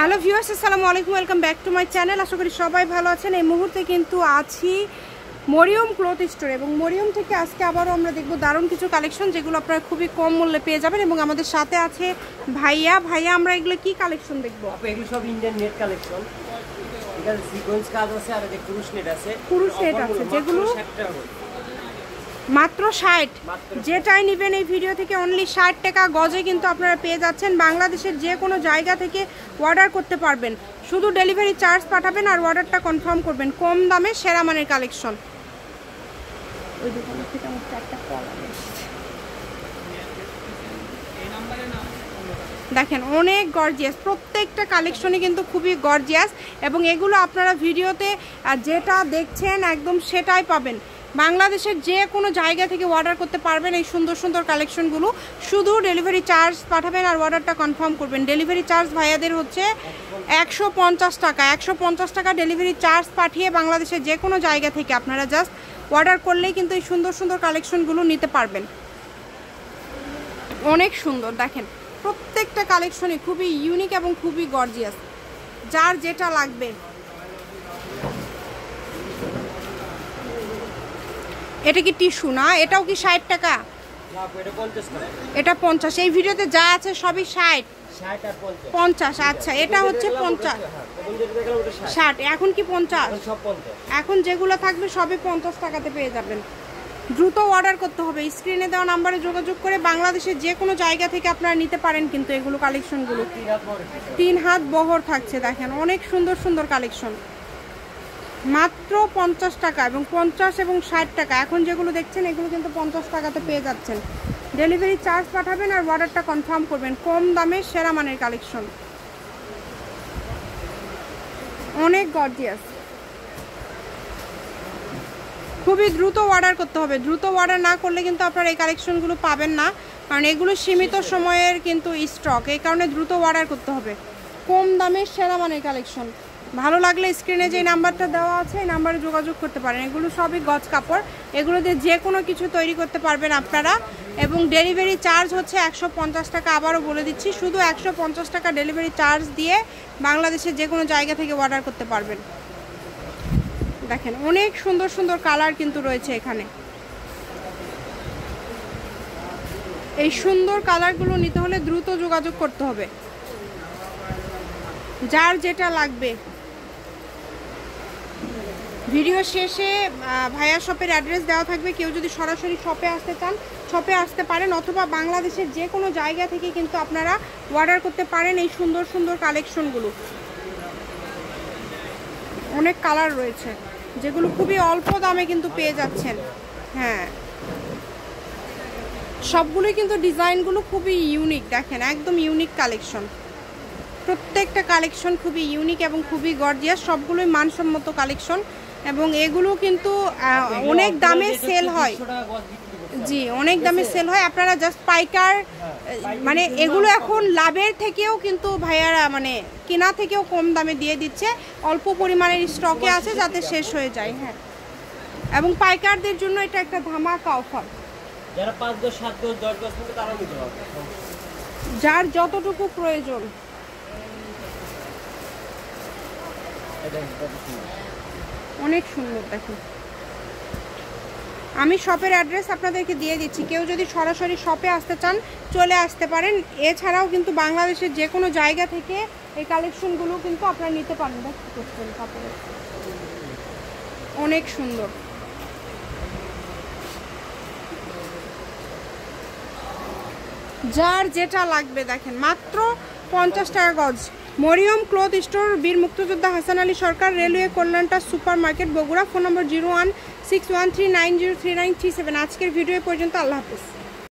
Hello viewers, আসসালামু আলাইকুম, welcome back to my channel. আশা করি সবাই ভালো আছেন। এই মুহূর্তে কিন্তু আছি মরিয়ম ক্লথ স্টোরে এবং মরিয়ম থেকে আজকে আবারও আমরা দেখব দারুণ কিছু কালেকশন যেগুলো আপনারা খুবই কম মূল্যে পেয়ে যাবেন। এবং আমাদের সাথে আছে ভাইয়া। আমরা এগুলো কি কালেকশন দেখবো? এগুলো সব ইন্ডিয়ান নেট কালেকশন। এখানে সিকোয়েন্স কাজ আছে আর এই পুরুষ নেট আছে। পুরুষ নেট আছে যেগুলো মাত্র 60, যেটাই নেবেন এই ভিডিও থেকে অনলি 60 টাকা গজে কিন্তু আপনারা পেয়ে যাচ্ছেন। বাংলাদেশের যে কোনো জায়গা থেকে অর্ডার করতে পারবেন, শুধু ডেলিভারি চার্জ পাঠাবেন আর অর্ডারটা কনফার্ম করবেন। কম দামে সেরা মানের কালেকশন। ওই দোকানের থেকে আমার একটা কল আসছে, দেখেন অনেক গর্জিয়াস, প্রত্যেকটা কালেকশনই কিন্তু খুবই গর্জিয়াস। এবং এগুলো আপনারা ভিডিওতে যেটা দেখছেন একদম সেটাই পাবেন। বাংলাদেশের যে কোনো জায়গা থেকে অর্ডার করতে পারবেন এই সুন্দর সুন্দর কালেকশনগুলো। শুধু ডেলিভারি চার্জ পাঠাবেন আর অর্ডারটা কনফার্ম করবেন। ডেলিভারি চার্জ ভাইয়াদের হচ্ছে 150 টাকা। 150 টাকা ডেলিভারি চার্জ পাঠিয়ে বাংলাদেশের যে কোনো জায়গা থেকে আপনারা জাস্ট অর্ডার করলেই কিন্তু এই সুন্দর সুন্দর কালেকশনগুলো নিতে পারবেন। অনেক সুন্দর, দেখেন প্রত্যেকটা কালেকশনই খুবই ইউনিক এবং খুবই গর্জিয়াস। যার যেটা লাগবে। এটা কি টিস্যু না? এটাও কি 60 টাকা? এটা 50। এই ভিডিওতে যা আছে সবই 60 50। আচ্ছা, এটা হচ্ছে 50 60। এখন কি 50? এখন যেগুলো থাকবে সবই 50 টাকাতে পেয়ে যাবেন। দ্রুত অর্ডার করতে হবে। স্ক্রিনে দেওয়া নাম্বারে যোগাযোগ করে বাংলাদেশের যে কোনো জায়গা থেকে আপনারা নিতে পারেন। কিন্তু এগুলো কালেকশনগুলো 3 হাত বহর থাকছে। দেখেন অনেক সুন্দর সুন্দর কালেকশন, মাত্র 50 টাকা এবং 50 এবং 60 টাকা। এখন যেগুলো দেখছেন এগুলো কিন্তু 50 টাকাতে পেয়ে যাচ্ছেন। ডেলিভারি চার্জ পাঠাবেন আর অর্ডারটা কনফার্ম করবেন। কম দামে সেরা মানের কালেকশন, অনেক গর্জিয়াস। খুবই দ্রুত অর্ডার করতে হবে। দ্রুত অর্ডার না করলে কিন্তু আপনারা এই কালেকশনগুলো পাবেন না, কারণ এগুলো সীমিত সময়ের কিন্তু স্টক। এই কারণে দ্রুত অর্ডার করতে হবে। কম দামে সেরা মানের কালেকশন। ভালো লাগলে স্ক্রিনে যে নাম্বারটা দেওয়া আছে এই নাম্বারে যোগাযোগ করতে পারেন। এগুলো সবই গজ কাপড়, এগুলো দিয়ে যে কোনো কিছু তৈরি করতে পারবেন আপনারা। এবং ডেলিভারি চার্জ হচ্ছে 150 টাকা। আবারও বলে দিচ্ছি, শুধু 150 টাকা ডেলিভারি চার্জ দিয়ে বাংলাদেশের যে কোনো জায়গা থেকে অর্ডার করতে পারবেন। দেখেন অনেক সুন্দর সুন্দর কালার কিন্তু রয়েছে এখানে। এই সুন্দর কালারগুলো নিতে হলে দ্রুত যোগাযোগ করতে হবে, যার যেটা লাগবে। ভিডিও শেষে ভাইয়া শপের অ্যাড্রেস দেওয়া থাকবে। কেউ যদি সরাসরি শপে আসতে চান শপে আসতে পারেন, অথবা বাংলাদেশের যে কোনো জায়গা থেকে কিন্তু আপনারা অর্ডার করতে পারেন এই সুন্দর সুন্দর কালেকশনগুলো। অনেক কালার রয়েছে যেগুলো খুবই অল্প দামে কিন্তু পেয়ে যাচ্ছেন। হ্যাঁ, সবগুলোই কিন্তু ডিজাইনগুলো খুবই ইউনিক। দেখেন একদম ইউনিক কালেকশন। প্রত্যেকটা কালেকশন খুবই ইউনিক এবং খুবই গর্জিয়াস। সবগুলোই মানসম্মত কালেকশন এবং এগুলো কিন্তু অনেক দামে সেল হয়। জি, অনেক দামে সেল হয়। আপনারা জাস্ট পাইকার, মানে এগুলো এখন লাভের থেকেও কিন্তু ভাইয়ারা মানে কেনা থেকেও কম দামে দিয়ে দিচ্ছে। অল্প পরিমাণের স্টকে আছে যাতে শেষ হয়ে যায়। হ্যাঁ, এবং পাইকারদের জন্য এটা একটা ধামাকা অফার। যারা 5 10 7 10 10 10 থেকে তারা নিতে পারবে, যার যতটুকু প্রয়োজন। অনেক সুন্দর। দেখুন আমি শপের অ্যাড্রেস আপনাদেরকে দিয়ে দিচ্ছি। কেউ যদি সরাসরি শপে আসতে চান চলে আসতে পারেন। এছাড়াও কিন্তু বাংলাদেশের যে কোনো জায়গা থেকে এই কালেকশনগুলো কিন্তু আপনারা নিতে পারেন। দেখুন কাপড়ের অনেক সুন্দর। যার যেটা লাগবে দেখেন মাত্র 50 টাকা গজ। মরিয়ম ক্লথ স্টোর, বীর মুক্তিযোদ্ধা হাসান আলী সরকার, রেলওয়ে কল্যাণটা super market, Bogura. Phone number 016139039337। আজকের ভিডিও পর্যন্ত। আল্লাহ হাফেজ।